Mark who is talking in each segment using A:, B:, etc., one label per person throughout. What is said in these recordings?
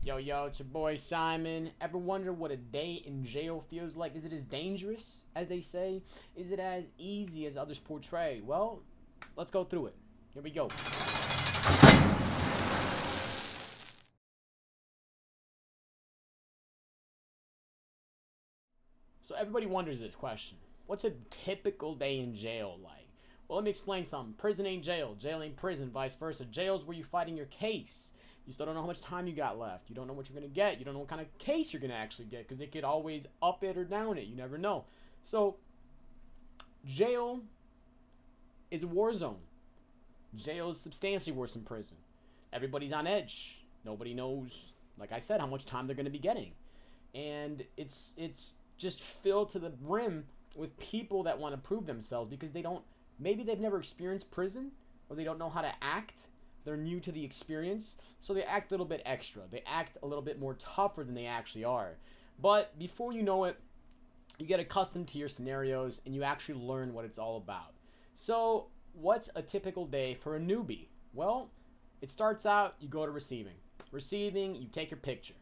A: Yo, yo, it's your boy Simon. Ever wonder what a day in jail feels like? Is it as dangerous as they say? Is it as easy as others portray? Well, let's go through it. Here we go. So everybody wonders this question. What's a typical day in jail like? Well, let me explain something. Prison ain't jail. Jail ain't prison. Vice versa. Jail's where you're fighting your case. You still don't know how much time you got left. You don't know what you're going to get. You don't know what kind of case you're going to actually get because it could always up it or down it. You never know. So, jail is a war zone. Jail is substantially worse than prison. Everybody's on edge. Nobody knows, like I said, how much time they're going to be getting. And it's just filled to the brim with people that want to prove themselves because maybe they've never experienced prison or they don't know how to act. They're new to the experience, so they act a little bit extra. They act a little bit more tougher than they actually are. But before you know it, you get accustomed to your scenarios and you actually learn what it's all about. So, what's a typical day for a newbie? Well, it starts out, you go to receiving. Receiving, you take your picture.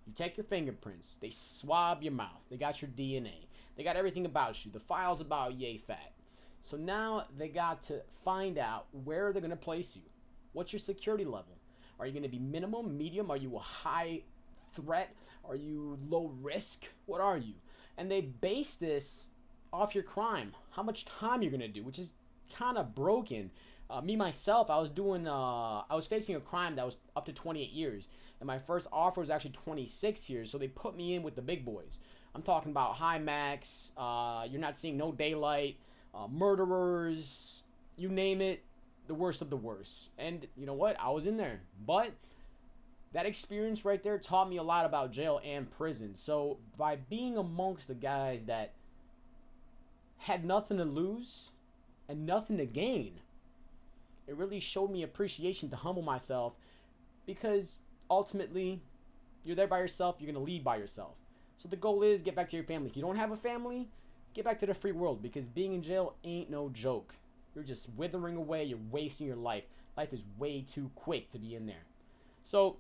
A: You take your fingerprints. They swab your mouth. They got your DNA. They got everything about you. The file's about yay fat. So now they got to find out where they're going to place you. What's your security level? Are you going to be minimum, medium? Are you a high threat? Are you low risk? What are you? And they base this off your crime, how much time you're going to do, which is kind of broken. Myself, I was facing a crime that was up to 28 years. And my first offer was actually 26 years. So they put me in with the big boys. I'm talking about high max. You're not seeing no daylight. Murderers, you name it. The worst of the worst. And you know what? I was in there. But that experience right there taught me a lot about jail and prison. So by being amongst the guys that had nothing to lose and nothing to gain, it really showed me appreciation to humble myself because ultimately you're there by yourself. You're going to leave by yourself. So the goal is get back to your family. If you don't have a family, get back to the free world because being in jail ain't no joke. You're just withering away. You're wasting your life. Life is way too quick to be in there. So,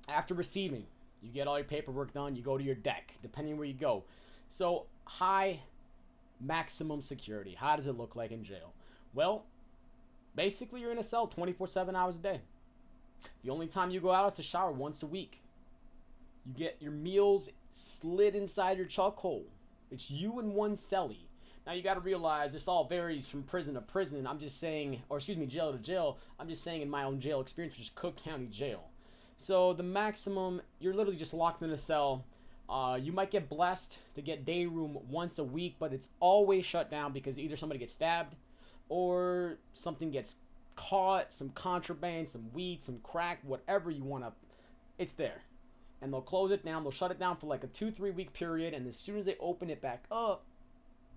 A: after receiving, you get all your paperwork done. You go to your deck, depending where you go. So, high maximum security. How does it look like in jail? Well, basically, you're in a cell 24/7 hours a day. The only time you go out is to shower once a week. You get your meals slid inside your chuck hole. It's you and one cellie. Now you got to realize this all varies from prison to prison. I'm just saying, jail to jail. I'm just saying in my own jail experience, which is Cook County Jail. So the maximum, you're literally just locked in a cell. You might get blessed to get day room once a week, but it's always shut down because either somebody gets stabbed or something gets caught, some contraband, some weed, some crack, whatever you want to, it's there. And they'll close it down. They'll shut it down for like a 2-3 week period. And as soon as they open it back up,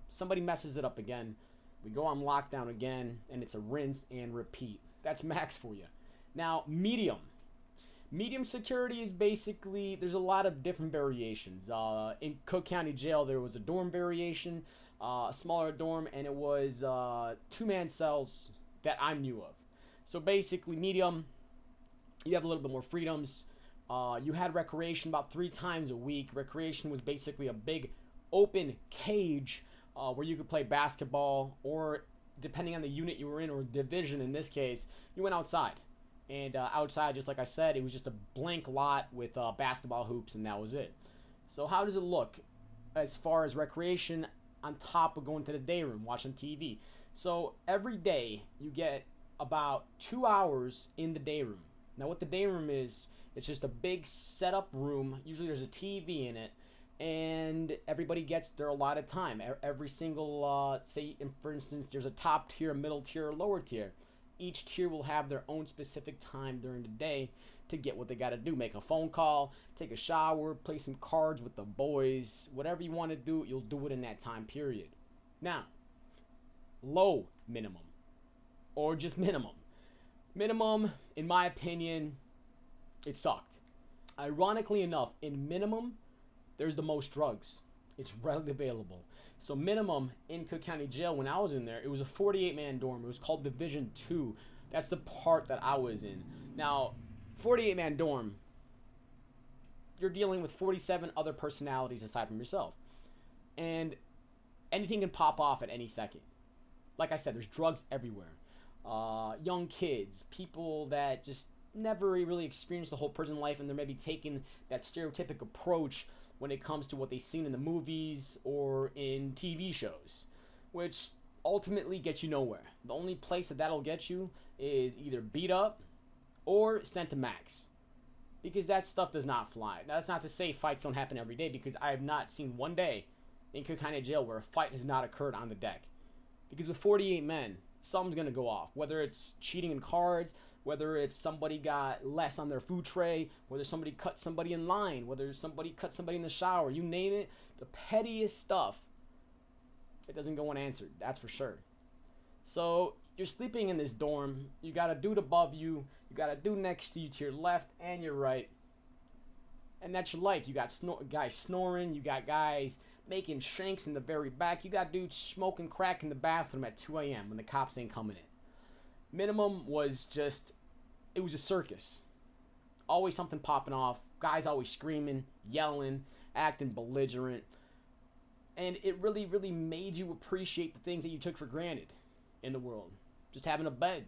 A: somebody messes it up again. We go on lockdown again, and it's a rinse and repeat. That's max for you. Now, medium. Medium security is basically, there's a lot of different variations. In Cook County Jail, there was a dorm variation, a smaller dorm, and it was 2-man cells that I knew of. So basically, medium, you have a little bit more freedoms. You had recreation about 3 times a week. Recreation was basically a big open cage where you could play basketball, or depending on the unit you were in, or division in this case, you went outside. And outside, just like I said, it was just a blank lot with basketball hoops, and that was it. So how does it look as far as recreation on top of going to the day room, watching TV? So every day you get about 2 hours in the day room. Now what the day room is, it's just a big setup room. Usually there's a TV in it. And everybody gets their allotted time. Every single, for instance, there's a top tier, middle tier, or lower tier. Each tier will have their own specific time during the day to get what they got to do. Make a phone call, take a shower, play some cards with the boys. Whatever you want to do, you'll do it in that time period. Now, low minimum, or just minimum. Minimum, in my opinion, it sucked. Ironically enough, in minimum, there's the most drugs. It's readily available. So minimum in Cook County Jail, when I was in there, it was a 48-man dorm. It was called Division 2. That's the part that I was in. Now, 48-man dorm, you're dealing with 47 other personalities aside from yourself. And anything can pop off at any second. Like I said, there's drugs everywhere. Young kids, people that just never really experienced the whole prison life, and they're maybe taking that stereotypic approach when it comes to what they've seen in the movies or in TV shows, which ultimately gets you nowhere. The only place that'll get you is either beat up or sent to max, because that stuff does not fly. Now, that's not to say fights don't happen every day, because I have not seen one day in Cook County Jail where a fight has not occurred on the deck. Because with 48 men, something's going to go off. Whether it's cheating in cards, whether it's somebody got less on their food tray, whether somebody cut somebody in line, whether somebody cut somebody in the shower, you name it, the pettiest stuff, it doesn't go unanswered, that's for sure. So you're sleeping in this dorm, you got a dude above you, you got a dude next to you to your left and your right, and that's your life. You got guys snoring, you got guys making shanks in the very back, you got dudes smoking crack in the bathroom at 2 a.m. when the cops ain't coming in. Minimum was just, it was a circus. Always something popping off, guys always screaming, yelling, acting belligerent, and it really, really made you appreciate the things that you took for granted in the world. Just having a bed,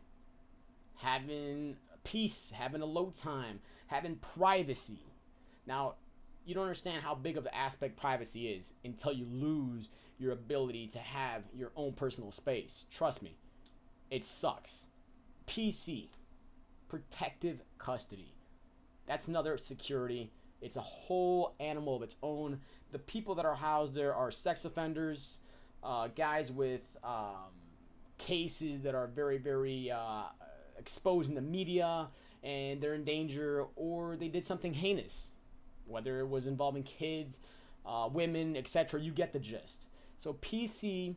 A: having peace, having a load time, having privacy. Now, you don't understand how big of the aspect privacy is until you lose your ability to have your own personal space. Trust me, it sucks. PC, protective custody. That's another security. It's a whole animal of its own. The people that are housed there are sex offenders, guys with cases that are very, very exposed in the media, and they're in danger, or they did something heinous, whether it was involving kids, women, etc. You get the gist. So PC,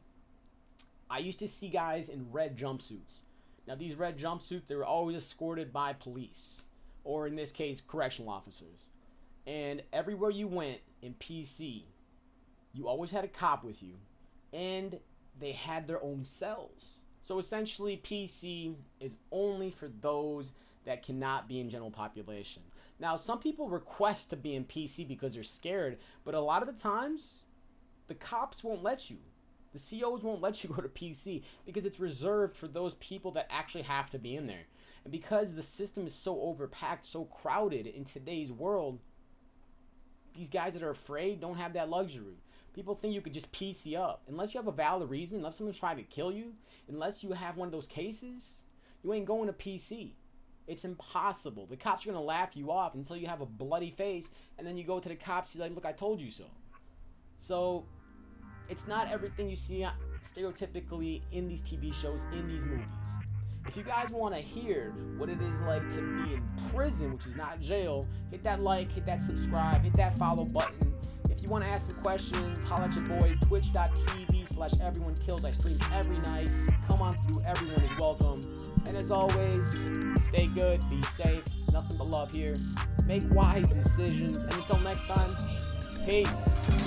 A: I used to see guys in red jumpsuits. Now, these red jumpsuits, they were always escorted by police, or in this case, correctional officers. And everywhere you went in PC, you always had a cop with you, and they had their own cells. So essentially, PC is only for those that cannot be in general population. Now, some people request to be in PC because they're scared, but a lot of the times, the cops won't let you. The COs won't let you go to PC because it's reserved for those people that actually have to be in there. And because the system is so overpacked, so crowded in today's world, these guys that are afraid don't have that luxury. People think you could just PC up. Unless you have a valid reason, unless someone's trying to kill you, unless you have one of those cases, you ain't going to PC. It's impossible. The cops are going to laugh you off until you have a bloody face, and then you go to the cops, you're like, look, I told you so. So, it's not everything you see stereotypically in these TV shows, in these movies. If you guys want to hear what it is like to be in prison, which is not jail, hit that like, hit that subscribe, hit that follow button. If you want to ask some questions, holla at your boy, twitch.tv/everyonekills. I stream every night. Come on through, everyone is welcome. And as always, stay good, be safe, nothing but love here. Make wise decisions, and until next time, peace.